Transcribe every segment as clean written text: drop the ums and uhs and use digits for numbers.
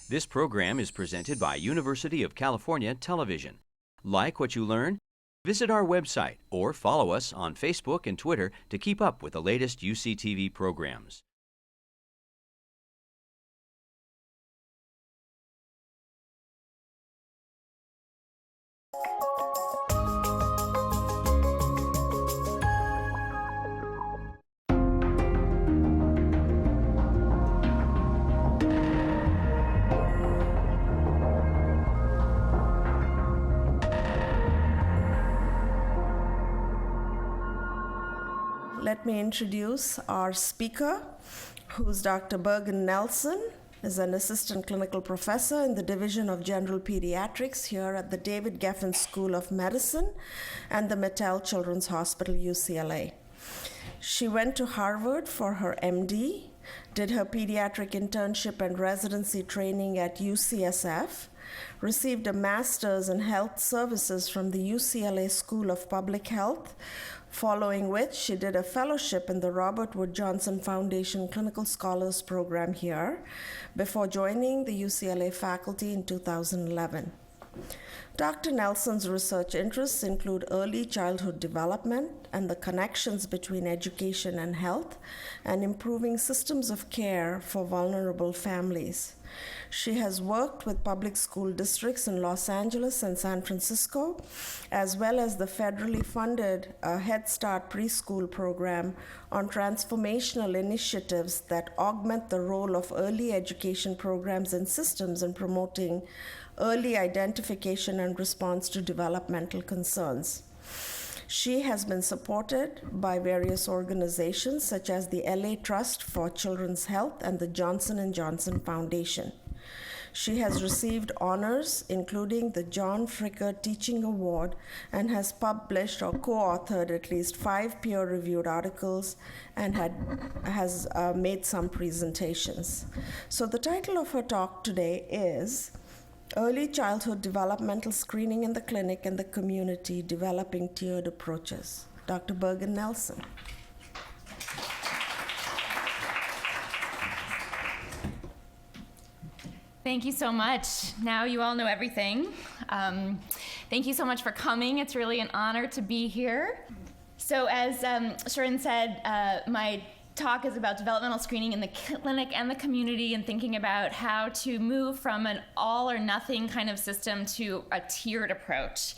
This program is presented by University of California Television. Like what you learn? Visit our website or follow us on Facebook and Twitter to keep up with the latest UCTV programs. Let me introduce our speaker, who's Dr. Bergen Nelson, is an assistant clinical professor in the Division of General Pediatrics here at the David Geffen School of Medicine and the Mattel Children's Hospital, UCLA. She went to Harvard for her MD, did her pediatric internship and residency training at UCSF, received a master's in health services from the UCLA School of Public Health, following which she did a fellowship in the Robert Wood Johnson Foundation Clinical Scholars Program here before joining the UCLA faculty in 2011. Dr. Nelson's research interests include early childhood development and the connections between education and health, and improving systems of care for vulnerable families. She has worked with public school districts in Los Angeles and San Francisco, as well as the federally funded Head Start preschool program on transformational initiatives that augment the role of early education programs and systems in promoting early identification and response to developmental concerns. She has been supported by various organizations such as the LA Trust for Children's Health and the Johnson & Johnson Foundation. She has received honors, including the John Fricker Teaching Award, and has published or co-authored at least 5 peer-reviewed articles and has made some presentations. So the title of her talk today is Early Childhood Developmental Screening in the Clinic and the Community, Developing Tiered Approaches. Dr. Bergen Nelson. Thank you so much. Now you all know everything. Thank you so much for coming. It's really an honor to be here. So as Sharon said, my talk is about developmental screening in the clinic and the community, and thinking about how to move from an all or nothing kind of system to a tiered approach.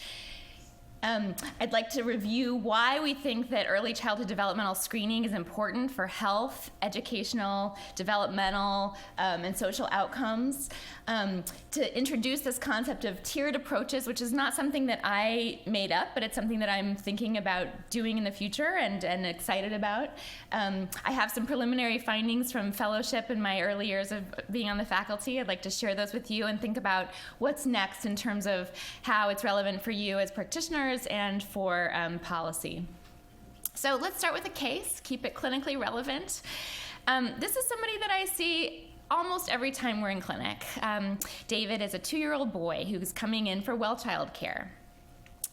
I'd like to review why we think that early childhood developmental screening is important for health, educational, developmental, and social outcomes. To introduce this concept of tiered approaches, which is not something that I made up, but it's something that I'm thinking about doing in the future and excited about. I have some preliminary findings from fellowship in my early years of being on the faculty. I'd like to share those with you and think about what's next in terms of how it's relevant for you as practitioners and for policy. So let's start with a case, keep it clinically relevant. This is somebody that I see almost every time we're in clinic. David is a 2-year-old boy who's coming in for well child care.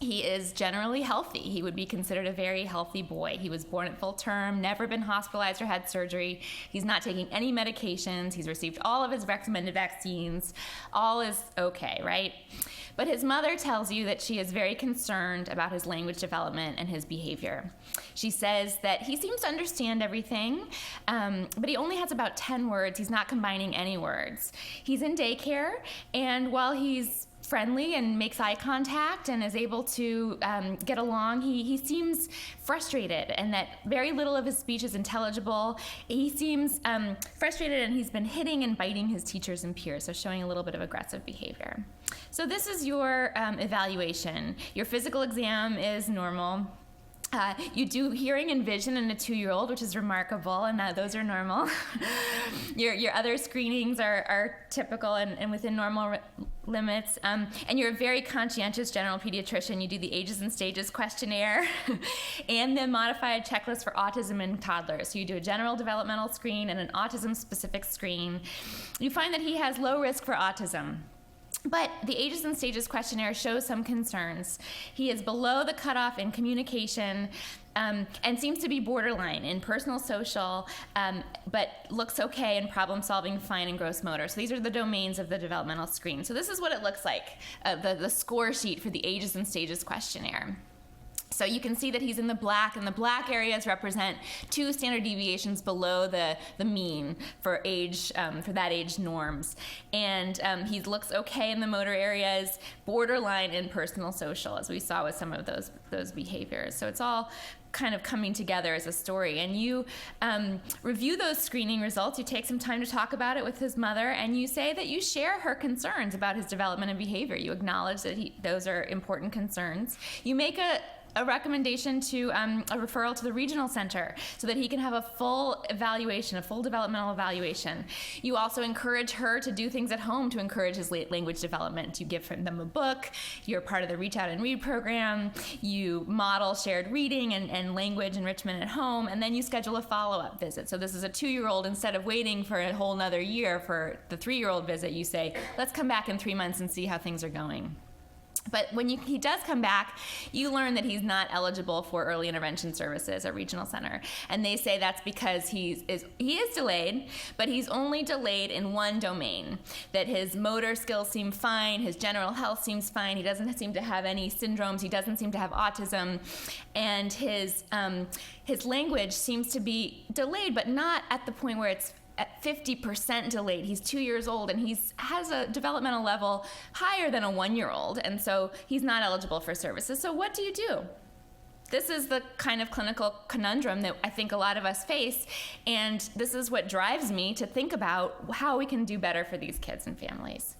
He is generally healthy. He would be considered a very healthy boy. He was born at full term, never been hospitalized or had surgery. He's not taking any medications. He's received all of his recommended vaccines. All is okay, right? But his mother tells you that she is very concerned about his language development and his behavior. She says that he seems to understand everything, but he only has about 10 words. He's not combining any words. He's in daycare, and while he's friendly and makes eye contact and is able to get along, he seems frustrated, and that very little of his speech is intelligible. He seems frustrated, and he's been hitting and biting his teachers and peers, so showing a little bit of aggressive behavior. So this is your evaluation. Your physical exam is normal. You do hearing and vision in a 2-year-old, which is remarkable, and those are normal. Your other screenings are typical and within normal limits. And you're a very conscientious general pediatrician. You do the ages and stages questionnaire and the modified checklist for autism in toddlers. So you do a general developmental screen and an autism-specific screen. You find that he has low risk for autism. But the Ages and Stages questionnaire shows some concerns. He is below the cutoff in communication and seems to be borderline in personal social, but looks okay in problem solving, fine, and gross motor. So these are the domains of the developmental screen. So this is what it looks like, the score sheet for the Ages and Stages questionnaire. So you can see that he's in the black, and the black areas represent 2 standard deviations below the mean for age, for that age norms. And he looks okay in the motor areas, borderline in personal social, as we saw with some of those behaviors. So it's all kind of coming together as a story. And you review those screening results. You take some time to talk about it with his mother, and you say that you share her concerns about his development and behavior. You acknowledge that those are important concerns. You make a recommendation to a referral to the regional center so that he can have a full evaluation, a full developmental evaluation. You also encourage her to do things at home to encourage his language development. You give them a book, you're part of the Reach Out and Read program, you model shared reading and language enrichment at home, and then you schedule a follow-up visit. So this is a 2-year-old, instead of waiting for a whole nother year for the 3-year-old visit, you say, let's come back in 3 months and see how things are going. But when he does come back, you learn that he's not eligible for early intervention services at Regional Center. And they say that's because he is delayed, but he's only delayed in one domain. That his motor skills seem fine, his general health seems fine, he doesn't seem to have any syndromes, he doesn't seem to have autism, and his language seems to be delayed, but not at the point where it's at 50% delayed. He's 2 years old, and he has a developmental level higher than a 1-year-old, and so he's not eligible for services. So what do you do? This is the kind of clinical conundrum that I think a lot of us face, and this is what drives me to think about how we can do better for these kids and families.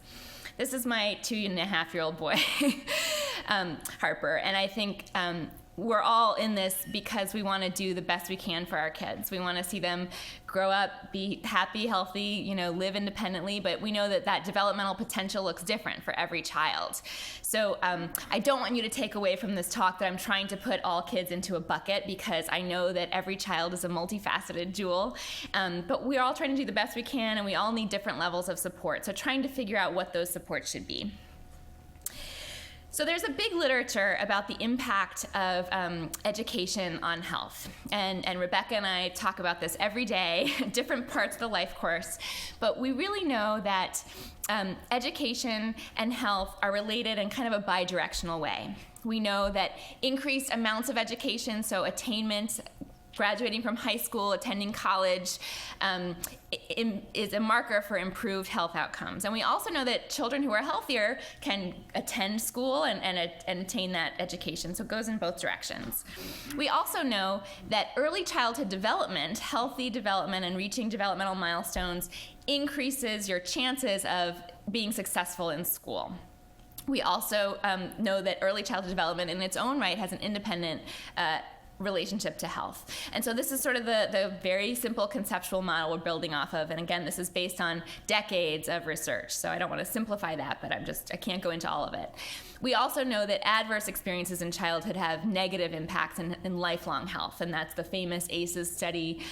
This is my 2.5-year-old boy, Harper, and I think we're all in this because we want to do the best we can for our kids. We want to see them grow up, be happy, healthy, live independently, but we know that developmental potential looks different for every child. So I don't want you to take away from this talk that I'm trying to put all kids into a bucket, because I know that every child is a multifaceted jewel, but we're all trying to do the best we can, and we all need different levels of support. So trying to figure out what those supports should be. So there's a big literature about the impact of education on health. And Rebecca and I talk about this every day, different parts of the life course. But we really know that education and health are related in kind of a bidirectional way. We know that increased amounts of education, so attainment, graduating from high school, attending college, is a marker for improved health outcomes. And we also know that children who are healthier can attend school and attain that education, so it goes in both directions. We also know that early childhood development, healthy development and reaching developmental milestones, increases your chances of being successful in school. We also know that early childhood development in its own right has an independent relationship to health. And so this is sort of the very simple conceptual model we're building off of. And again, this is based on decades of research. So I don't want to simplify that, but I can't go into all of it. We also know that adverse experiences in childhood have negative impacts in lifelong health, and that's the famous ACEs study.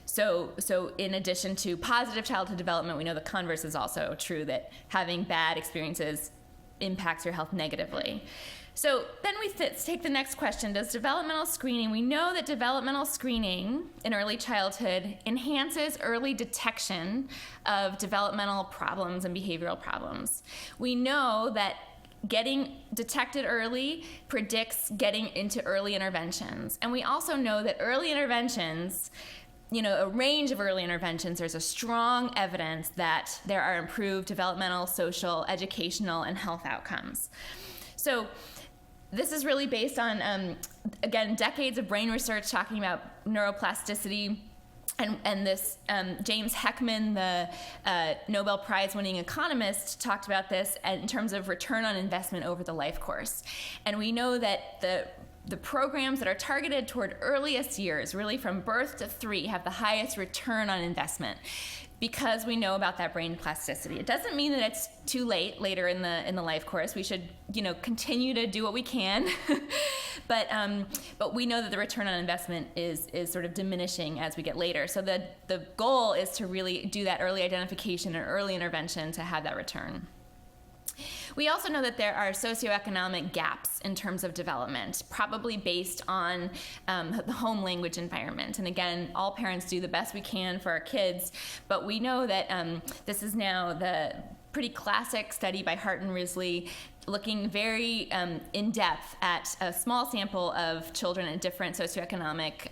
So in addition to positive childhood development, we know the converse is also true, that having bad experiences impacts your health negatively. So then we take the next question. Does developmental screening, we know that developmental screening in early childhood enhances early detection of developmental problems and behavioral problems. We know that getting detected early predicts getting into early interventions. And we also know that early interventions, a range of early interventions, there's a strong evidence that there are improved developmental, social, educational, and health outcomes. So this is really based on, again, decades of brain research talking about neuroplasticity. And this James Heckman, the Nobel Prize-winning economist, talked about this in terms of return on investment over the life course. And we know that the programs that are targeted toward earliest years, really from birth to 3, have the highest return on investment, because we know about that brain plasticity. It doesn't mean that it's too late later in the life course. We should, continue to do what we can, but we know that the return on investment is sort of diminishing as we get later. So the goal is to really do that early identification and early intervention to have that return. We also know that there are socioeconomic gaps in terms of development, probably based on the home language environment. And again, all parents do the best we can for our kids, but we know that this is now the pretty classic study by Hart and Risley, looking very in depth at a small sample of children in different socioeconomic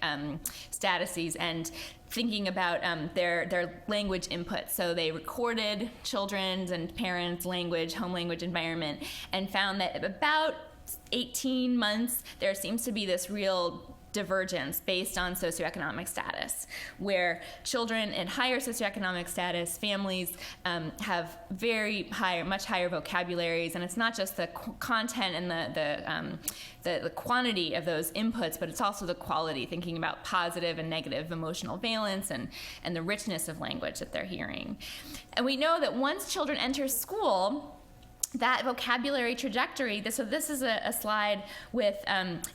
statuses and thinking about their language input. So they recorded children's and parents' language, home language environment, and found that at about 18 months, there seems to be this real divergence based on socioeconomic status, where children in higher socioeconomic status, families have much higher vocabularies, and it's not just the content and the quantity of those inputs, but it's also the quality, thinking about positive and negative emotional valence and the richness of language that they're hearing. And we know that once children enter school, that vocabulary trajectory, this is a slide with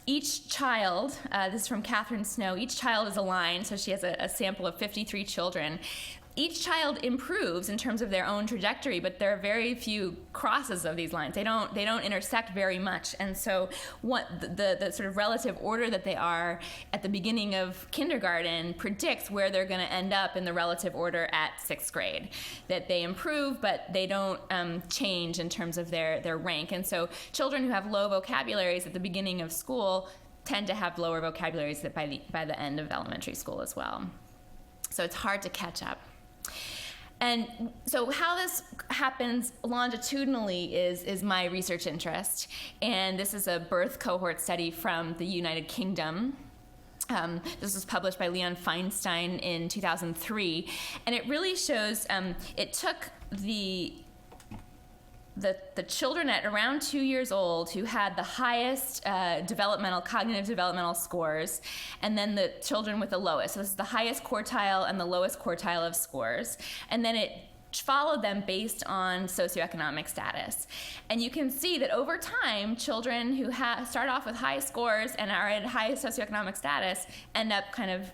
each child, this is from Catherine Snow, each child is a line, so she has a sample of 53 children. Each child improves in terms of their own trajectory, but there are very few crosses of these lines. They don't intersect very much, and so what the sort of relative order that they are at the beginning of kindergarten predicts where they're going to end up in the relative order at 6th grade. That they improve, but they don't change in terms of their rank. And so children who have low vocabularies at the beginning of school tend to have lower vocabularies by the end of elementary school as well. So it's hard to catch up. And so how this happens longitudinally is my research interest. And this is a birth cohort study from the United Kingdom. This was published by Leon Feinstein in 2003. And it really shows, it took the children at around 2 years old who had the highest cognitive developmental scores, and then the children with the lowest. So this is the highest quartile and the lowest quartile of scores. And then it followed them based on socioeconomic status. And you can see that over time, children who start off with high scores and are at high socioeconomic status end up kind of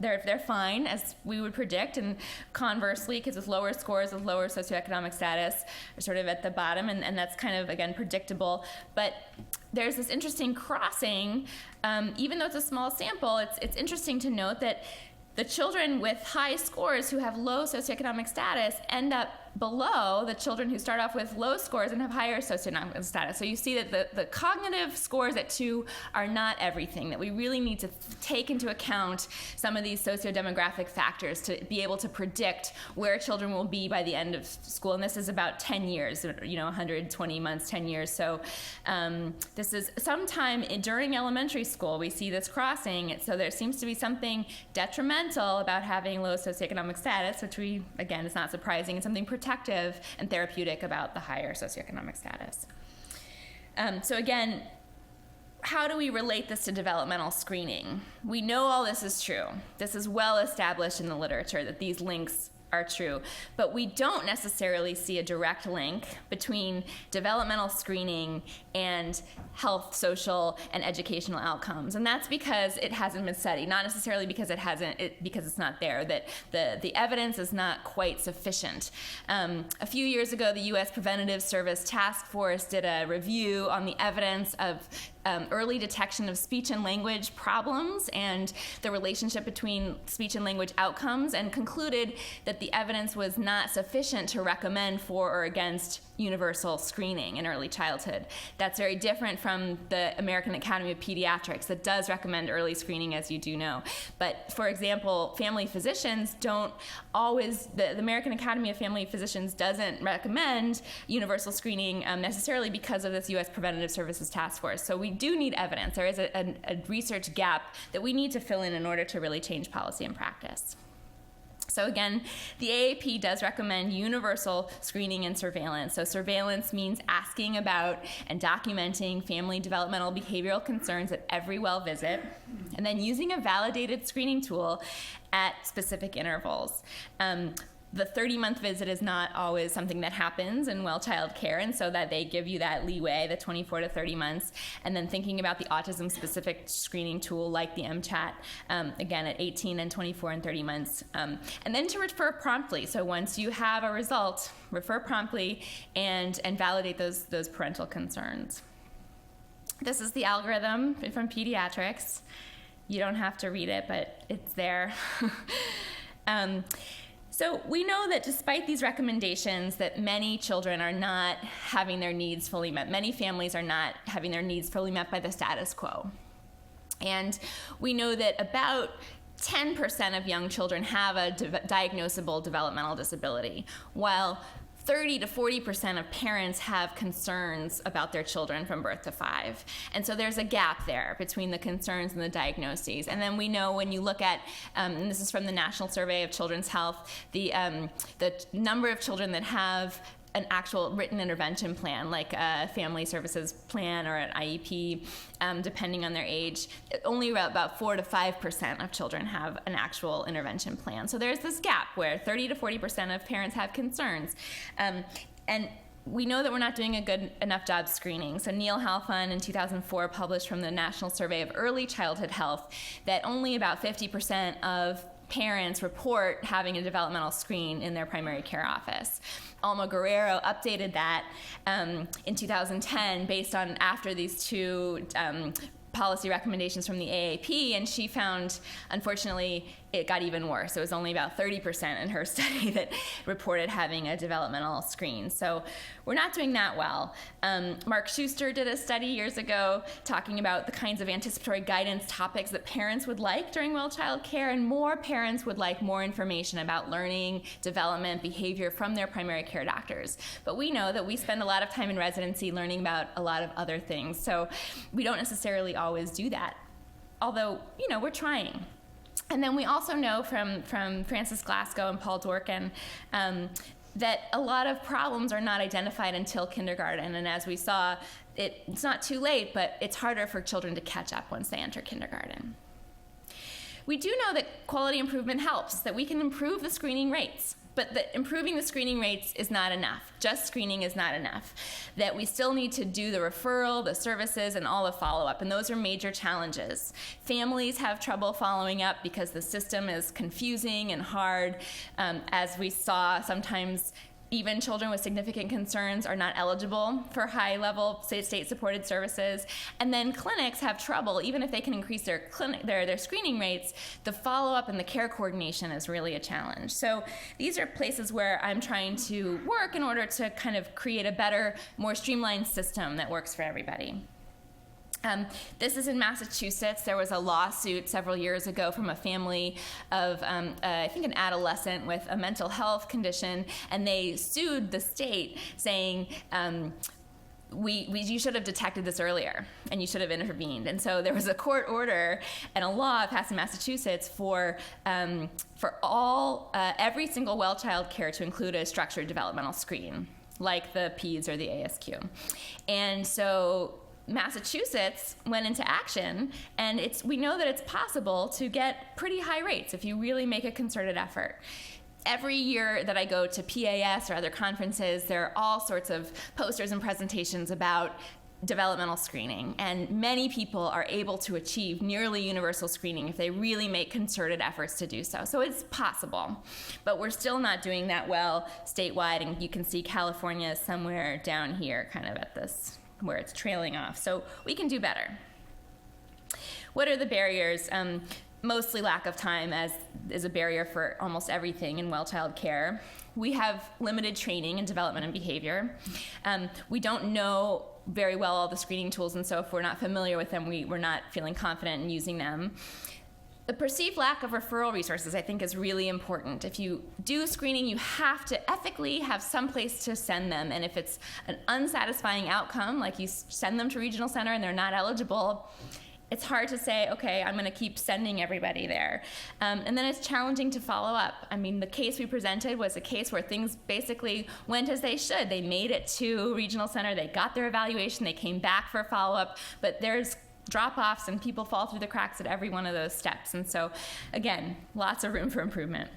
they're fine, as we would predict, and conversely, kids with lower scores with lower socioeconomic status are sort of at the bottom, and that's kind of, again, predictable. But there's this interesting crossing. Even though it's a small sample, it's interesting to note that the children with high scores who have low socioeconomic status end up below the children who start off with low scores and have higher socioeconomic status. So you see that the cognitive scores at 2 are not everything, that we really need to take into account some of these socio-demographic factors to be able to predict where children will be by the end of school. And this is about 10 years, 120 months, 10 years. So this is sometime during elementary school, we see this crossing. So there seems to be something detrimental about having low socioeconomic status, which again, is not surprising, and something protective and therapeutic about the higher socioeconomic status. So again, how do we relate this to developmental screening? We know all this is true. This is well established in the literature that these links are true, but we don't necessarily see a direct link between developmental screening and health, social, and educational outcomes. And that's because it hasn't been studied, not necessarily because because it's not there, that the evidence is not quite sufficient. A few years ago, the U.S. Preventive Service Task Force did a review on the evidence of early detection of speech and language problems and the relationship between speech and language outcomes, and concluded that the evidence was not sufficient to recommend for or against universal screening in early childhood. That's very different from the American Academy of Pediatrics that does recommend early screening, as you do know. But for example, family physicians don't always, the American Academy of Family Physicians doesn't recommend universal screening necessarily because of this U.S. Preventative Services Task Force. So we do need evidence. There is a research gap that we need to fill in order to really change policy and practice. So again, the AAP does recommend universal screening and surveillance. So surveillance means asking about and documenting family developmental behavioral concerns at every well visit, and then using a validated screening tool at specific intervals. the 30-month visit is not always something that happens in well child care, and so that they give you that leeway, the 24 to 30 months, and then thinking about the autism-specific screening tool like the MCHAT, again at 18 and 24 and 30 months, and then to refer promptly. So once you have a result, refer promptly and validate those parental concerns. This is the algorithm from pediatrics. You don't have to read it, but it's there. So we know that despite these recommendations that many children are not having their needs fully met. Many families are not having their needs fully met by the status quo. And we know that about 10% of young children have a diagnosable developmental disability, while 30 to 40% of parents have concerns about their children from birth to 5. And so there's a gap there between the concerns and the diagnoses. And then we know when you look at, and this is from the National Survey of Children's Health, the number of children that have an actual written intervention plan, like a family services plan or an IEP, depending on their age, only about 4 to 5% of children have an actual intervention plan. So there's this gap where 30 to 40% of parents have concerns. And we know that we're not doing a good enough job screening. So Neil Halfon in 2004 published from the National Survey of Early Childhood Health that only about 50% of parents report having a developmental screen in their primary care office. Alma Guerrero updated that in 2010 based on after these two policy recommendations from the AAP, and she found, unfortunately, it got even worse. It was only about 30% in her study that reported having a developmental screen. So we're not doing that well. Mark Schuster did a study years ago talking about the kinds of anticipatory guidance topics that parents would like during well child care, and more parents would like more information about learning, development, behavior from their primary care doctors. But we know that we spend a lot of time in residency learning about a lot of other things, so we don't necessarily always do that, although, we're trying. And then we also know from Francis Glasgow and Paul Dworkin that a lot of problems are not identified until kindergarten. And as we saw, it's not too late, but it's harder for children to catch up once they enter kindergarten. We do know that quality improvement helps, that we can improve the screening rates. But that improving the screening rates is not enough. Just screening is not enough. That we still need to do the referral, the services, and all the follow-up, and those are major challenges. Families have trouble following up because the system is confusing and hard. As we saw, sometimes even children with significant concerns are not eligible for high-level state-supported services. And then clinics have trouble, even if they can increase their screening rates, the follow-up and the care coordination is really a challenge. So these are places where I'm trying to work in order to kind of create a better, more streamlined system that works for everybody. This is in Massachusetts. There was a lawsuit several years ago from a family of, I think, an adolescent with a mental health condition, and they sued the state saying, you should have detected this earlier, and you should have intervened. And so there was a court order and a law passed in Massachusetts for every single well child care to include a structured developmental screen, like the PEDS or the ASQ. And so Massachusetts went into action, and we know that it's possible to get pretty high rates if you really make a concerted effort. Every year that I go to PAS or other conferences, there are all sorts of posters and presentations about developmental screening, and many people are able to achieve nearly universal screening if they really make concerted efforts to do so. So it's possible, but we're still not doing that well statewide, and you can see California is somewhere down here, kind of at this where it's trailing off. So we can do better. What are the barriers? Mostly lack of time is a barrier for almost everything in well child care. We have limited training in development and behavior. We don't know very well all the screening tools, and so if we're not familiar with them, we're not feeling confident in using them. The perceived lack of referral resources, I think, is really important. If you do screening, you have to ethically have some place to send them. And if it's an unsatisfying outcome, like you send them to regional center and they're not eligible, it's hard to say, okay, I'm going to keep sending everybody there. And then it's challenging to follow up. I mean, the case we presented was a case where things basically went as they should. They made it to regional center, they got their evaluation, they came back for follow-up, but there's drop-offs and people fall through the cracks at every one of those steps. And so, again, lots of room for improvement.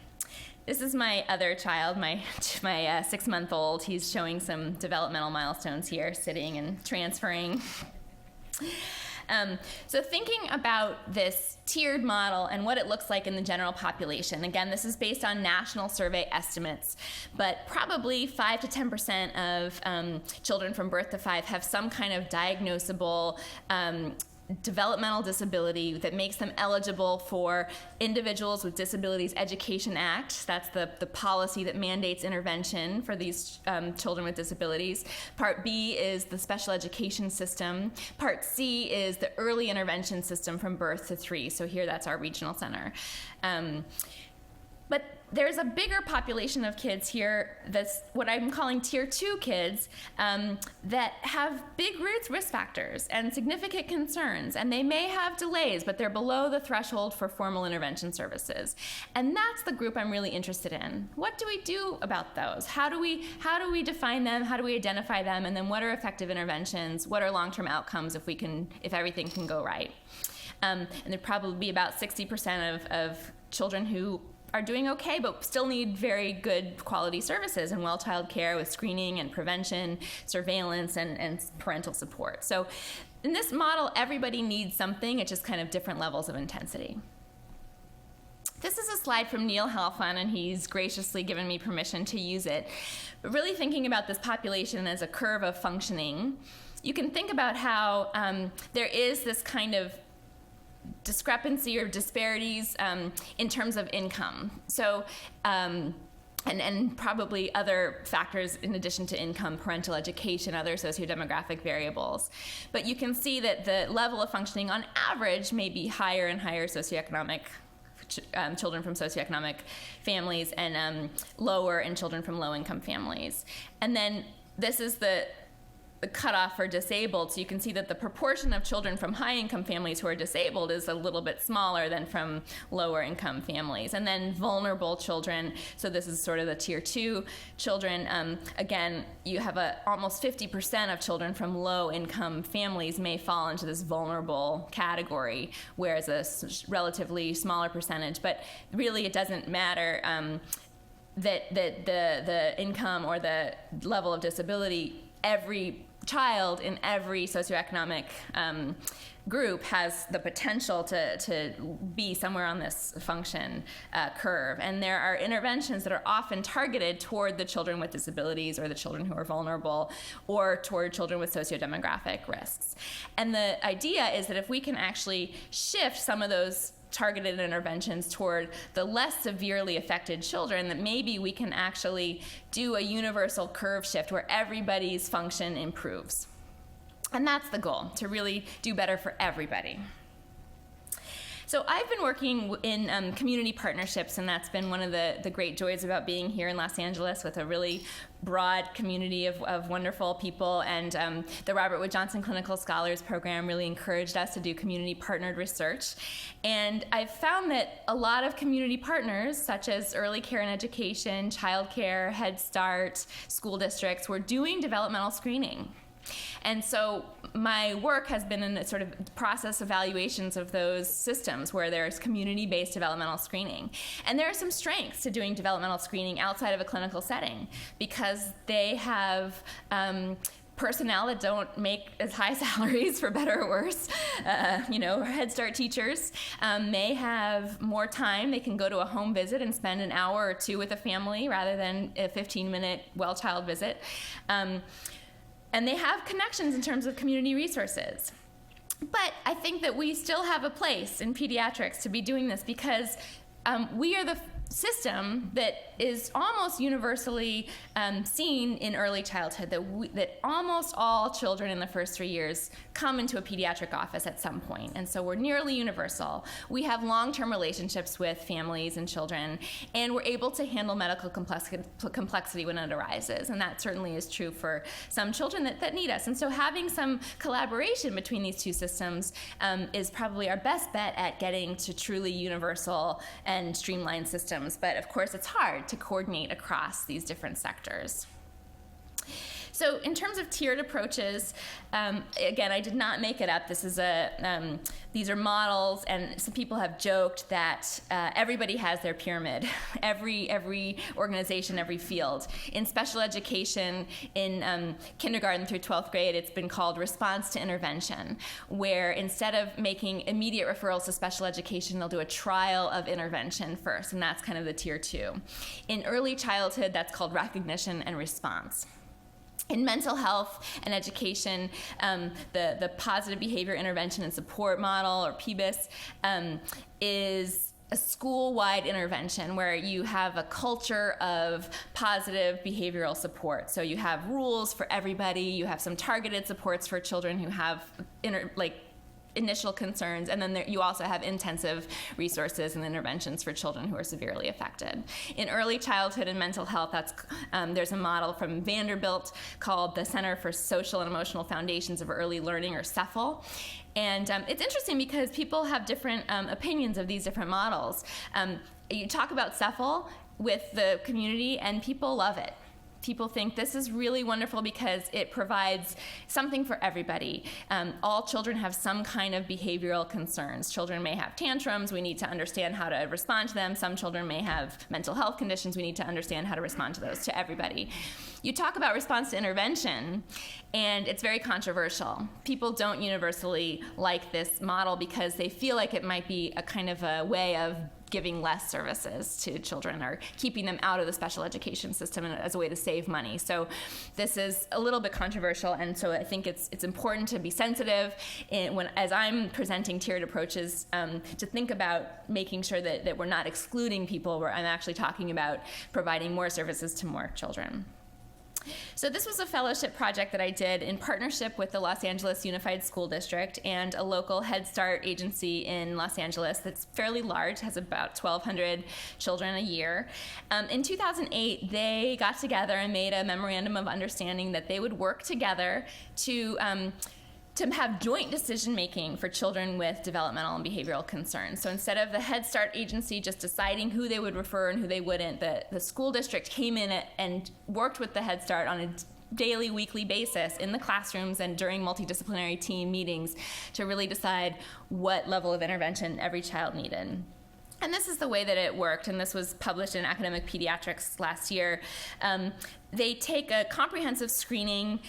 This is my other child, my 6-month-old. He's showing some developmental milestones here, sitting and transferring. So thinking about this tiered model and what it looks like in the general population, again, this is based on national survey estimates, but probably 5 to 10% of children from birth to 5 have some kind of diagnosable developmental disability that makes them eligible for Individuals with Disabilities Education Act. That's the policy that mandates intervention for these children with disabilities. Part B is the special education system. Part C is the early intervention system from birth to 3. So here that's our regional center. But there's a bigger population of kids here that's what I'm calling tier 2 kids that have big risk factors and significant concerns, and they may have delays, but they're below the threshold for formal intervention services. And that's the group I'm really interested in. What do we do about those? How do we define them? How do we identify them? And then what are effective interventions? What are long-term outcomes if everything can go right? And there'd probably be about 60% of children who are doing okay, but still need very good quality services and well child care with screening and prevention, surveillance, and parental support. So in this model, everybody needs something at just kind of different levels of intensity. This is a slide from Neil Halfon, and he's graciously given me permission to use it. But really thinking about this population as a curve of functioning, you can think about how there is this kind of discrepancy or disparities in terms of income. So, and probably other factors in addition to income, parental education, other sociodemographic variables. But you can see that the level of functioning on average may be higher and higher socioeconomic children from socioeconomic families and lower in children from low-income families. And then this is the cutoff for disabled, so you can see that the proportion of children from high-income families who are disabled is a little bit smaller than from lower-income families. And then vulnerable children, so this is sort of the tier 2 children. Again, you have almost 50% of children from low-income families may fall into this vulnerable category, whereas a relatively smaller percentage. But really, it doesn't matter that the income or the level of disability. Every child in every socioeconomic group has the potential to be somewhere on this function curve. And there are interventions that are often targeted toward the children with disabilities or the children who are vulnerable or toward children with sociodemographic risks. And the idea is that if we can actually shift some of those targeted interventions toward the less severely affected children, that maybe we can actually do a universal curve shift where everybody's function improves. And that's the goal, to really do better for everybody. So I've been working in community partnerships, and that's been one of the great joys about being here in Los Angeles with a really broad community of wonderful people. And the Robert Wood Johnson Clinical Scholars Program really encouraged us to do community partnered research. And I've found that a lot of community partners, such as early care and education, child care, Head Start, school districts, were doing developmental screening. And so my work has been in a sort of process evaluations of those systems where there's community-based developmental screening. And there are some strengths to doing developmental screening outside of a clinical setting because they have personnel that don't make as high salaries, for better or worse. Head Start teachers may have more time. They can go to a home visit and spend an hour or two with a family rather than a 15-minute well child visit. And they have connections in terms of community resources. But I think that we still have a place in pediatrics to be doing this because we are the system that is almost universally seen in early childhood, that almost all children in the first 3 years come into a pediatric office at some point. And so we're nearly universal. We have long-term relationships with families and children, and we're able to handle medical complexity when it arises. And that certainly is true for some children that need us. And so having some collaboration between these two systems is probably our best bet at getting to truly universal and streamlined systems. But of course, it's hard to coordinate across these different sectors. So in terms of tiered approaches, again, I did not make it up. This is these are models, and some people have joked that everybody has their pyramid. Every organization, every field. In special education, in kindergarten through 12th grade, it's been called response to intervention, where instead of making immediate referrals to special education, they'll do a trial of intervention first, and that's kind of the tier 2. In early childhood, that's called recognition and response. In mental health and education, the positive behavior intervention and support model, or PBIS, is a school-wide intervention where you have a culture of positive behavioral support. So you have rules for everybody, you have some targeted supports for children who have initial concerns, and then you also have intensive resources and interventions for children who are severely affected. In early childhood and mental health, there's a model from Vanderbilt called the Center for Social and Emotional Foundations of Early Learning, or CEFL. And it's interesting because people have different opinions of these different models. You talk about CEFL with the community, and people love it. People think this is really wonderful because it provides something for everybody. All children have some kind of behavioral concerns. Children may have tantrums. We need to understand how to respond to them. Some children may have mental health conditions. We need to understand how to respond to those, to everybody. You talk about response to intervention, and it's very controversial. People don't universally like this model because they feel like it might be a kind of a way of giving less services to children or keeping them out of the special education system as a way to save money. So this is a little bit controversial, and so I think it's important to be sensitive as I'm presenting tiered approaches, to think about making sure that we're not excluding people, where I'm actually talking about providing more services to more children. So this was a fellowship project that I did in partnership with the Los Angeles Unified School District and a local Head Start agency in Los Angeles that's fairly large, has about 1,200 children a year. In 2008, they got together and made a memorandum of understanding that they would work together to have joint decision-making for children with developmental and behavioral concerns. So instead of the Head Start agency just deciding who they would refer and who they wouldn't, the school district came in and worked with the Head Start on a daily, weekly basis in the classrooms and during multidisciplinary team meetings to really decide what level of intervention every child needed. And this is the way that it worked, and this was published in Academic Pediatrics last year. They take a comprehensive screening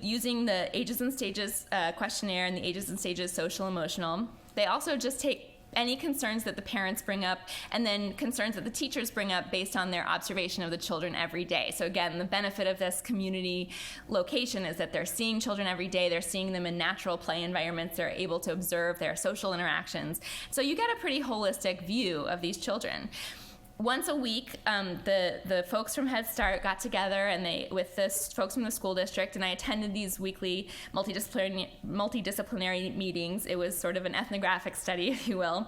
using the Ages and Stages questionnaire and the Ages and Stages social emotional. They also just take any concerns that the parents bring up and then concerns that the teachers bring up based on their observation of the children every day. So again, the benefit of this community location is that they're seeing children every day, they're seeing them in natural play environments, they're able to observe their social interactions. So you get a pretty holistic view of these children. Once a week, the folks from Head Start got together with the folks from the school district, and I attended these weekly multidisciplinary meetings. It was sort of an ethnographic study, if you will.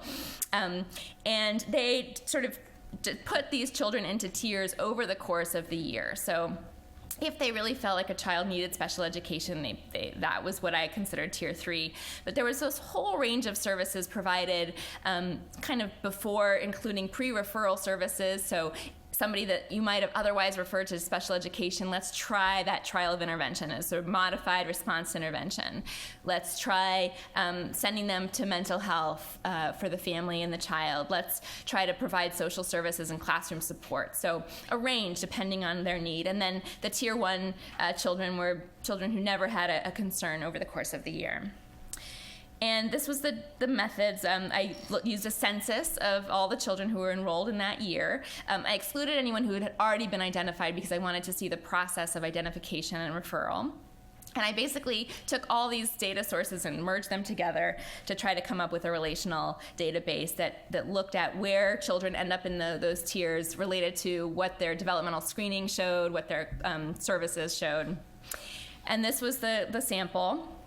And they sort of put these children into tiers over the course of the year. So if they really felt like a child needed special education, that was what I considered tier 3. But there was this whole range of services provided kind of before, including pre-referral services. So somebody that you might have otherwise referred to special education, let's try that trial of intervention as sort of modified response to intervention. Let's try sending them to mental health for the family and the child. Let's try to provide social services and classroom support. So a range depending on their need. And then the tier 1 children were children who never had a concern over the course of the year. And this was the methods. I used a census of all the children who were enrolled in that year. I excluded anyone who had already been identified because I wanted to see the process of identification and referral. And I basically took all these data sources and merged them together to try to come up with a relational database that looked at where children end up in those tiers related to what their developmental screening showed, what their services showed. And this was the sample.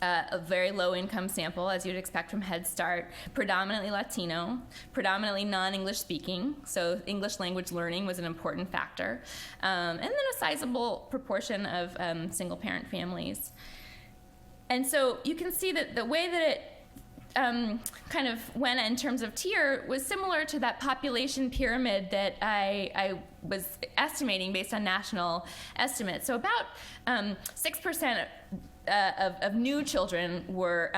A very low-income sample, as you'd expect from Head Start, predominantly Latino, predominantly non-English speaking, so English language learning was an important factor, and then a sizable proportion of single-parent families. And so you can see that the way that kind of went in terms of tier was similar to that population pyramid that I was estimating based on national estimates. So about 6% of new children were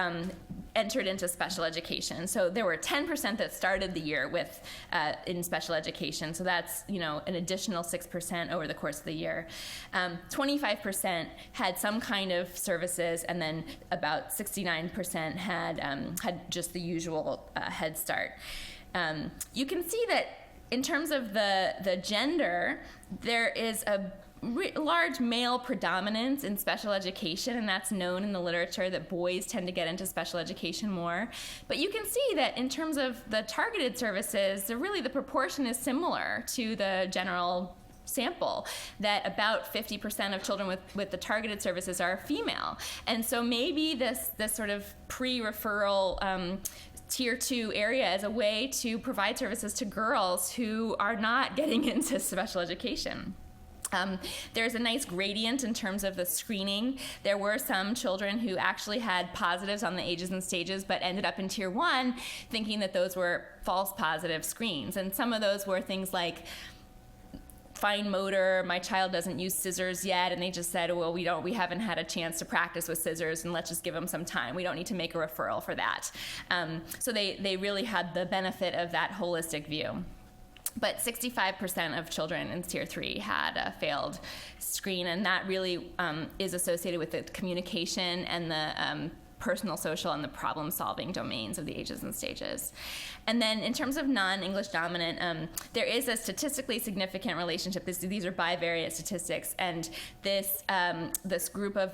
entered into special education. So there were 10% that started the year with in special education. So that's an additional 6% over the course of the year. 25% had some kind of services, and then about 69% had just the usual Head Start. You can see that in terms of the gender, there is a large male predominance in special education, and that's known in the literature that boys tend to get into special education more. But you can see that in terms of the targeted services, the proportion is similar to the general sample, that about 50% of children with the targeted services are female. And so maybe this sort of pre-referral Tier 2 area is a way to provide services to girls who are not getting into special education. There's a nice gradient in terms of the screening. There were some children who actually had positives on the ages and stages, but ended up in Tier 1 thinking that those were false positive screens. And some of those were things like fine motor, my child doesn't use scissors yet, and they just said, well, we haven't had a chance to practice with scissors, and let's just give them some time. We don't need to make a referral for that. So they really had the benefit of that holistic view. But 65% of children in Tier 3 had a failed screen, and that really is associated with the communication and the personal, social, and the problem-solving domains of the ages and stages. And then in terms of non-English dominant, there is a statistically significant relationship. These are bivariate statistics, and this group of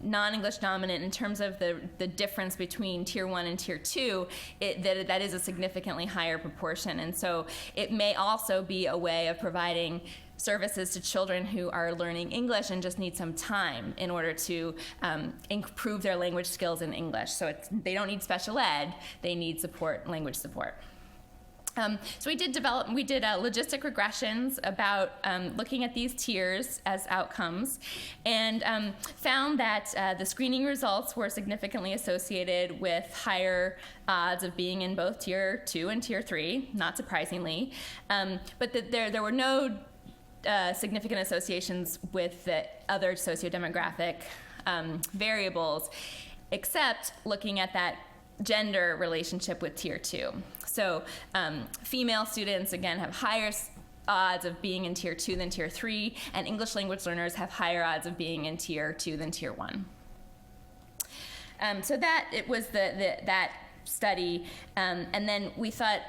non-English dominant, in terms of the difference between Tier 1 and Tier 2, that is a significantly higher proportion. And so it may also be a way of providing services to children who are learning English and just need some time in order to improve their language skills in English. So they don't need special ed, they need support, language support. So we did logistic regressions about looking at these tiers as outcomes, and found that the screening results were significantly associated with higher odds of being in both Tier 2 and Tier 3, not surprisingly, but that there were no significant associations with the other sociodemographic variables, except looking at that gender relationship with Tier 2. So female students, again, have higher odds of being in Tier 2 than Tier 3, and English language learners have higher odds of being in Tier 2 than Tier 1. So it was that study, and then we thought,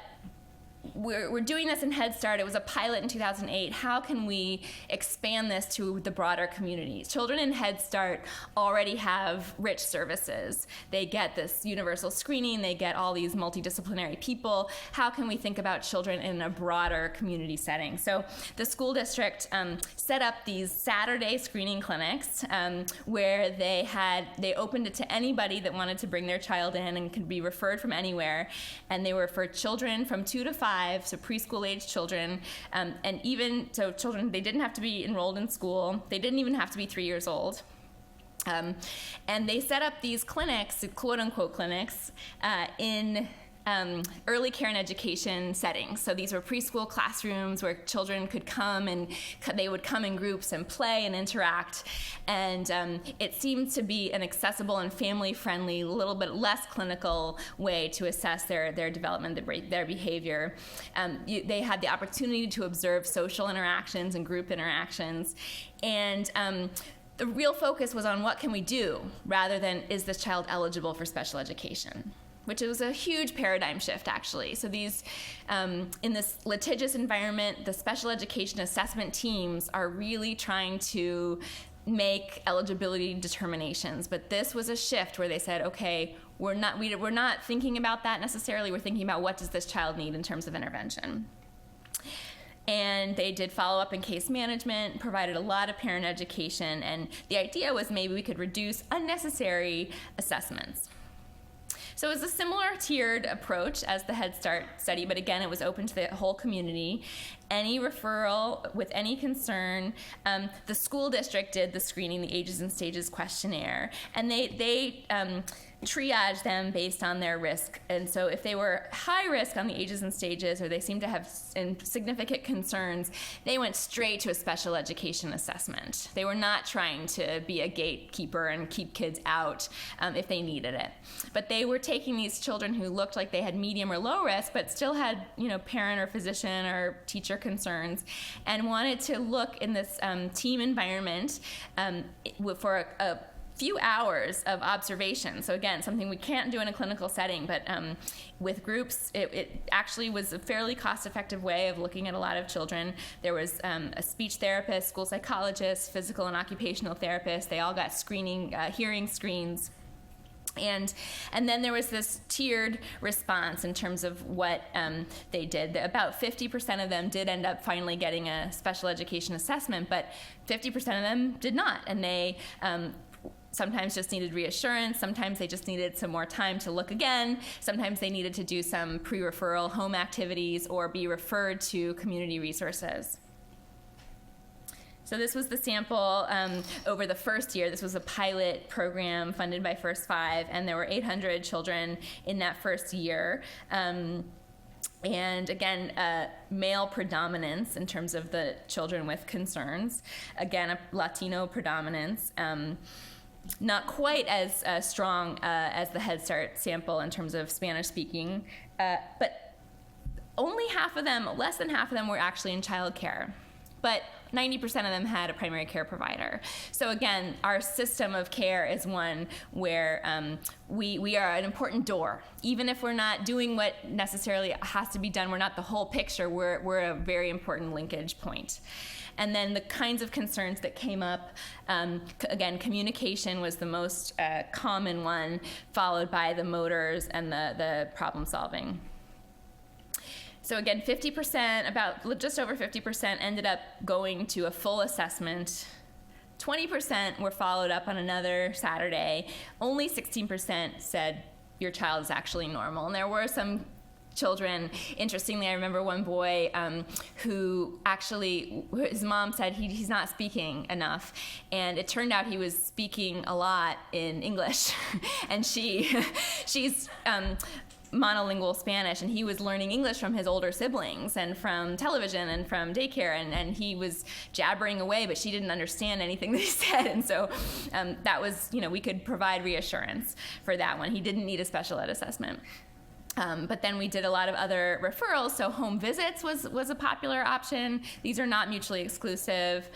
we're doing this in Head Start. It was a pilot in 2008. How can we expand this to the broader community? Children in Head Start already have rich services. They get this universal screening. They get all these multidisciplinary people. How can we think about children in a broader community setting? So the school district set up these Saturday screening clinics where they opened it to anybody that wanted to bring their child in and could be referred from anywhere. And they were for children from 2 to 5, so preschool age children, and even so children, they didn't have to be enrolled in school. They didn't even have to be 3 years old. And they set up these clinics, quote unquote clinics, in early care and education settings. So these were preschool classrooms where children could come, and they would come in groups and play and interact. And it seemed to be an accessible and family-friendly, a little bit less clinical way to assess their development, their behavior. They had the opportunity to observe social interactions and group interactions. And the real focus was on what can we do, rather than is this child eligible for special education, which was a huge paradigm shift, actually. So these, in this litigious environment, the special education assessment teams are really trying to make eligibility determinations. But this was a shift where they said, okay, we're not thinking about that necessarily. We're thinking about what does this child need in terms of intervention. And they did follow-up and case management, provided a lot of parent education, and the idea was maybe we could reduce unnecessary assessments. So it was a similar tiered approach as the Head Start study, but again, it was open to the whole community. Any referral with any concern, the school district did the screening, the ages and stages questionnaire, and they triage them based on their risk. And so if they were high risk on the ages and stages, or they seemed to have significant concerns, they went straight to a special education assessment. They were not trying to be a gatekeeper and keep kids out if they needed it. But they were taking these children who looked like they had medium or low risk, but still had, parent or physician or teacher concerns, and wanted to look in this team environment for a few hours of observation. So again, something we can't do in a clinical setting, but with groups, it actually was a fairly cost-effective way of looking at a lot of children. There was a speech therapist, school psychologist, physical and occupational therapist. They all got screening, hearing screens. And then there was this tiered response in terms of what they did. About 50% of them did end up finally getting a special education assessment, but 50% of them did not. And they sometimes just needed reassurance. Sometimes they just needed some more time to look again. Sometimes they needed to do some pre-referral home activities or be referred to community resources. So this was the sample over the first year. This was a pilot program funded by First Five, and there were 800 children in that first year. And again, male predominance in terms of the children with concerns. Again, a Latino predominance. Not quite as strong as the Head Start sample in terms of Spanish speaking, but only half of them, less than half of them, were actually in childcare. But 90% of them had a primary care provider. So again, our system of care is one where we are an important door. Even if we're not doing what necessarily has to be done, we're not the whole picture, we're a very important linkage point. And then the kinds of concerns that came up, again, communication was the most common one, followed by the motors and the problem solving. So again, 50%, just over 50% ended up going to a full assessment. 20% were followed up on another Saturday. Only 16% said your child is actually normal. And there were some children, interestingly, I remember one boy who actually, his mom said he's not speaking enough, and it turned out he was speaking a lot in English, and she's monolingual Spanish, and he was learning English from his older siblings and from television and from daycare, and he was jabbering away, but she didn't understand anything that he said, and so that was, we could provide reassurance for that one. He didn't need a special ed assessment. But then we did a lot of other referrals, so home visits was a popular option. These are not mutually exclusive.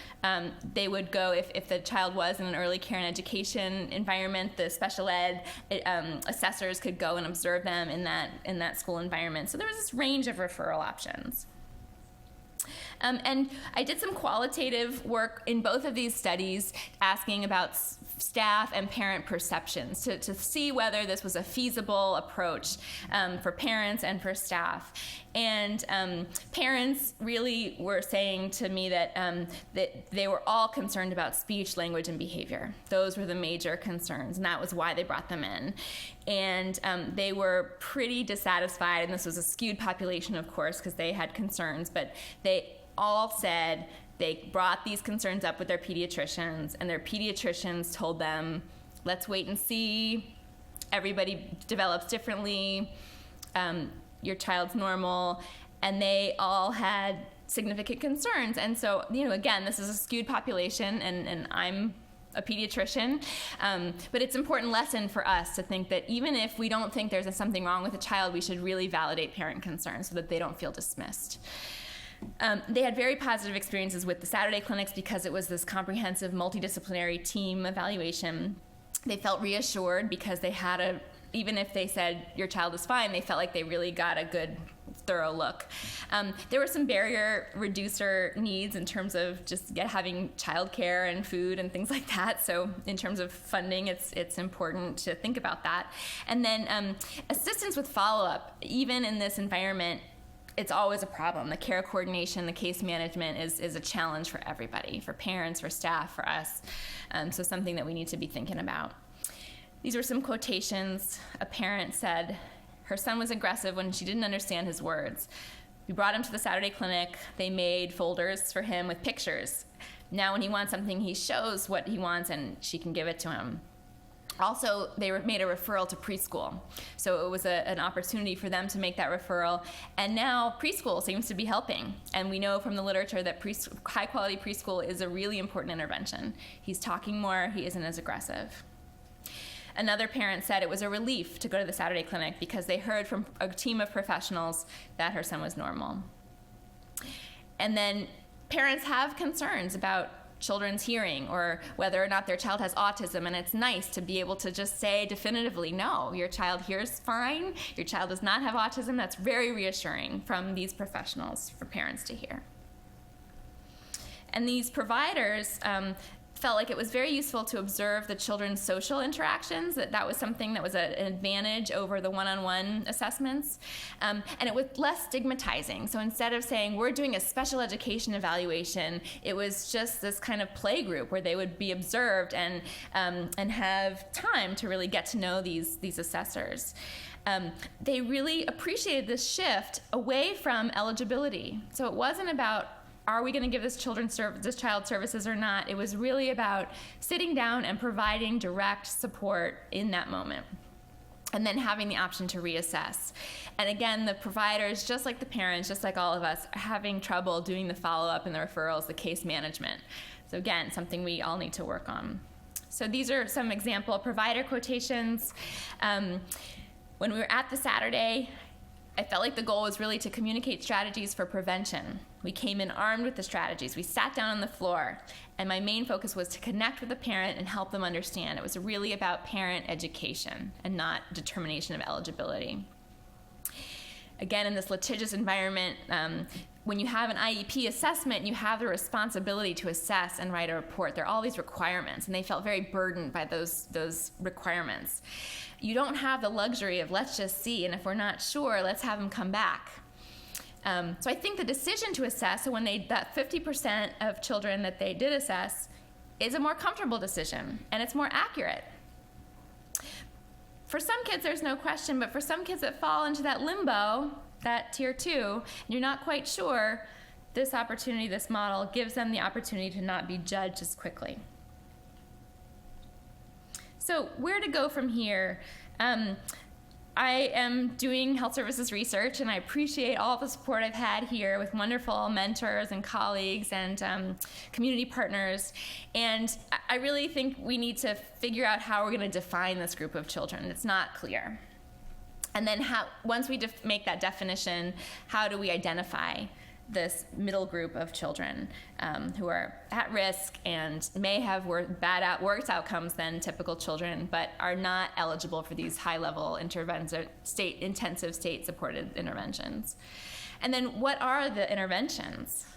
They would go, if the child was in an early care and education environment, the special ed assessors could go and observe them in that school environment. So there was this range of referral options. And I did some qualitative work in both of these studies asking about staff and parent perceptions to see whether this was a feasible approach for parents and for staff. And parents really were saying to me that they were all concerned about speech, language, and behavior. Those were the major concerns, and that was why they brought them in. And they were pretty dissatisfied, and this was a skewed population, of course, because they had concerns, but they all said they brought these concerns up with their pediatricians, and their pediatricians told them, let's wait and see. Everybody develops differently. Your child's normal. And they all had significant concerns. And so, again, this is a skewed population, and I'm a pediatrician, but it's an important lesson for us to think that even if we don't think there's something wrong with a child, we should really validate parent concerns so that they don't feel dismissed. They had very positive experiences with the Saturday clinics because it was this comprehensive multidisciplinary team evaluation. They felt reassured because they had even if they said your child is fine, they felt like they really got a good, thorough look. There were some barrier reducer needs in terms of just having childcare and food and things like that. So in terms of funding, it's important to think about that. And then assistance with follow-up, even in this environment, it's always a problem. The care coordination, the case management is a challenge for everybody, for parents, for staff, for us. So something that we need to be thinking about. These were some quotations. A parent said her son was aggressive when she didn't understand his words. We brought him to the Saturday clinic. They made folders for him with pictures. Now when he wants something, he shows what he wants and she can give it to him. Also, they made a referral to preschool. So it was an opportunity for them to make that referral. And now preschool seems to be helping. And we know from the literature that high-quality preschool is a really important intervention. He's talking more, he isn't as aggressive. Another parent said it was a relief to go to the Saturday clinic because they heard from a team of professionals that her son was normal. And then parents have concerns about children's hearing or whether or not their child has autism, and it's nice to be able to just say definitively, no, your child hears fine, your child does not have autism. That's very reassuring from these professionals for parents to hear. And these providers felt like it was very useful to observe the children's social interactions, that was something that was an advantage over the one-on-one assessments. And it was less stigmatizing. So instead of saying, we're doing a special education evaluation, it was just this kind of play group where they would be observed and have time to really get to know these assessors. They really appreciated this shift away from eligibility. So it wasn't about, are we going to give this child services or not? It was really about sitting down and providing direct support in that moment, and then having the option to reassess. And again, the providers, just like the parents, just like all of us, are having trouble doing the follow-up and the referrals, the case management. So again, something we all need to work on. So these are some example provider quotations. When we were at the Saturday, I felt like the goal was really to communicate strategies for prevention. We came in armed with the strategies. We sat down on the floor, and my main focus was to connect with the parent and help them understand. It was really about parent education and not determination of eligibility. Again, in this litigious environment, when you have an IEP assessment, you have the responsibility to assess and write a report. There are all these requirements, and they felt very burdened by those requirements. You don't have the luxury of let's just see, and if we're not sure, let's have them come back. So I think the decision to assess, so when that 50% of children that they did assess, is a more comfortable decision, and it's more accurate. For some kids, there's no question, but for some kids that fall into that limbo, that tier 2, and you're not quite sure, this opportunity, this model, gives them the opportunity to not be judged as quickly. So where to go from here? I am doing health services research, and I appreciate all the support I've had here with wonderful mentors and colleagues and community partners. And I really think we need to figure out how we're going to define this group of children. It's not clear. And then once we make that definition, how do we identify this middle group of children who are at risk and may have worse outcomes than typical children, but are not eligible for these high-level intensive state-supported interventions. And then what are the interventions?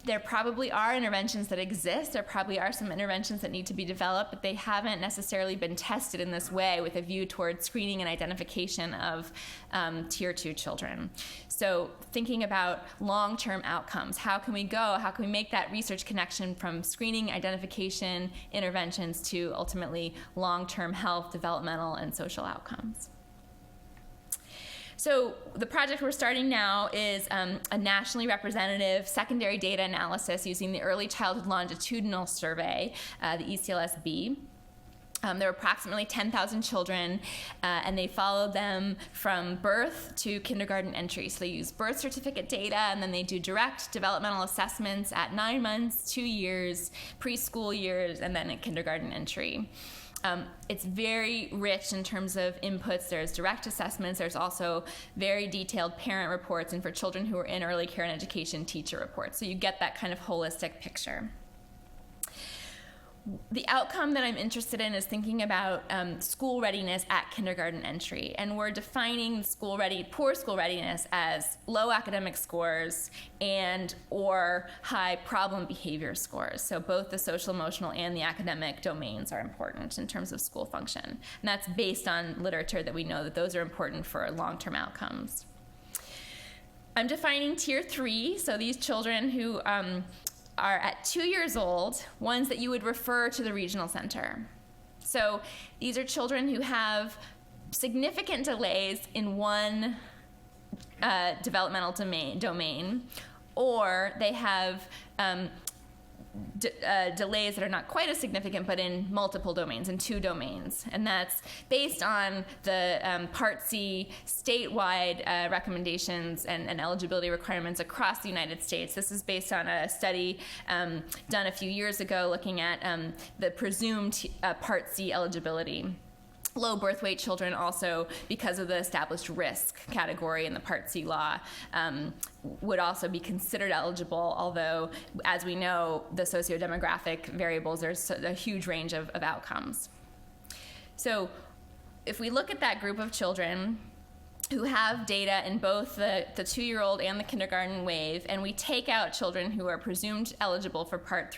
There probably are interventions that exist. There probably are some interventions that need to be developed, but they haven't necessarily been tested in this way with a view toward screening and identification of tier 2 children. So thinking about long-term outcomes, how can we make that research connection from screening, identification, interventions to ultimately long-term health, developmental, and social outcomes? So the project we're starting now is a nationally representative secondary data analysis using the Early Childhood Longitudinal Survey, the ECLSB. There were approximately 10,000 children, and they followed them from birth to kindergarten entry. So they use birth certificate data, and then they do direct developmental assessments at 9 months, 2 years, preschool years, and then at kindergarten entry. It's very rich in terms of inputs. There's direct assessments. There's also very detailed parent reports, and for children who are in early care and education, teacher reports. So you get that kind of holistic picture. The outcome that I'm interested in is thinking about school readiness at kindergarten entry, and we're defining poor school readiness as low academic scores and or high problem behavior scores. So both the social, emotional, and the academic domains are important in terms of school function, and that's based on literature that we know that those are important for long-term outcomes. I'm defining tier 3, so these children who are at 2 years old, ones that you would refer to the regional center. So these are children who have significant delays in one developmental domain, or they have delays that are not quite as significant, but in multiple domains, in 2 domains. And that's based on the Part C statewide recommendations and eligibility requirements across the United States. This is based on a study done a few years ago looking at the presumed Part C eligibility. Low birth weight children also, because of the established risk category in the Part C law, would also be considered eligible, although, as we know, the sociodemographic variables, there's a huge range of outcomes. So if we look at that group of children who have data in both the 2-year-old and the kindergarten wave, and we take out children who are presumed eligible for Part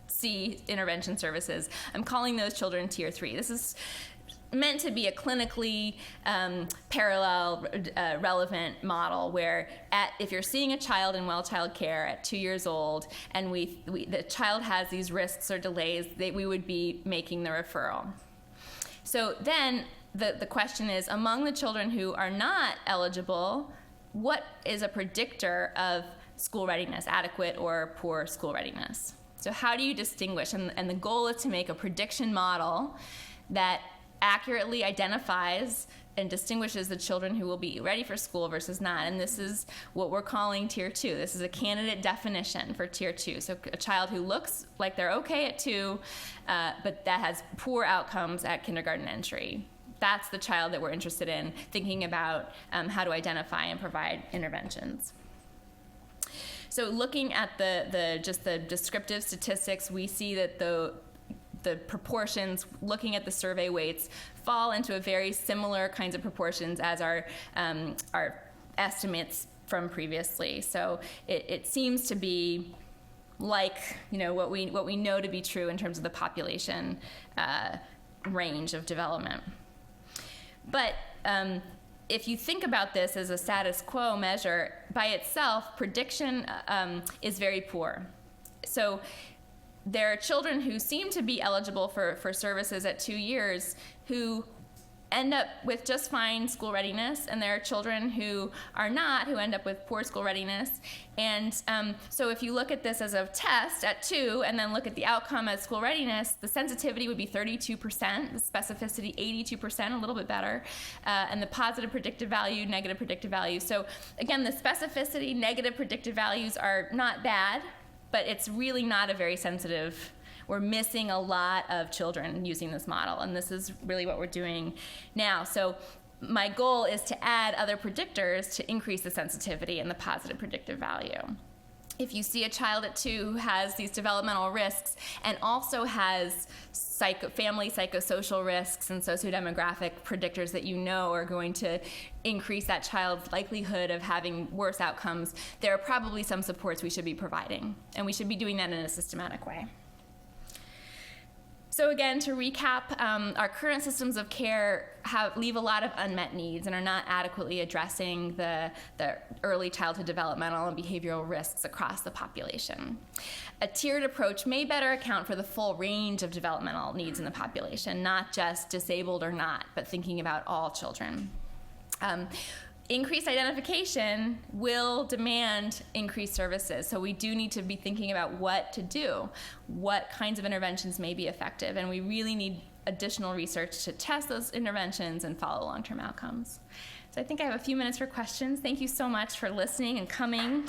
C intervention services, I'm calling those children Tier 3. This is meant to be a clinically parallel, relevant model where if you're seeing a child in well child care at 2 years old and the child has these risks or delays, we would be making the referral. So then the question is, among the children who are not eligible, what is a predictor of school readiness, adequate or poor school readiness? So how do you distinguish? And the goal is to make a prediction model that accurately identifies and distinguishes the children who will be ready for school versus not. And this is what we're calling Tier 2. This is a candidate definition for Tier 2. So a child who looks like they're okay at 2, but that has poor outcomes at kindergarten entry. That's the child that we're interested in thinking about how to identify and provide interventions. So looking at just the descriptive statistics, we see that the proportions, looking at the survey weights, fall into a very similar kinds of proportions as our estimates from previously. So it seems to be like what we know to be true in terms of the population range of development. But if you think about this as a status quo measure, by itself, prediction is very poor. So there are children who seem to be eligible for services at 2 years who end up with just fine school readiness, and there are children who are not, who end up with poor school readiness. And so if you look at this as a test at 2 and then look at the outcome as school readiness, the sensitivity would be 32%, the specificity 82%, a little bit better, and the positive predictive value, negative predictive value. So again, the specificity, negative predictive values are not bad, but it's really not a very sensitive. We're missing a lot of children using this model, and this is really what we're doing now. So my goal is to add other predictors to increase the sensitivity and the positive predictive value. If you see a child at 2 who has these developmental risks and also has family psychosocial risks and sociodemographic predictors that are going to increase that child's likelihood of having worse outcomes, there are probably some supports we should be providing, and we should be doing that in a systematic way. So again, to recap, our current systems of care leave a lot of unmet needs and are not adequately addressing the early childhood developmental and behavioral risks across the population. A tiered approach may better account for the full range of developmental needs in the population, not just disabled or not, but thinking about all children. Increased identification will demand increased services, so we do need to be thinking about what to do, what kinds of interventions may be effective, and we really need additional research to test those interventions and follow long-term outcomes. So I think I have a few minutes for questions. Thank you so much for listening and coming.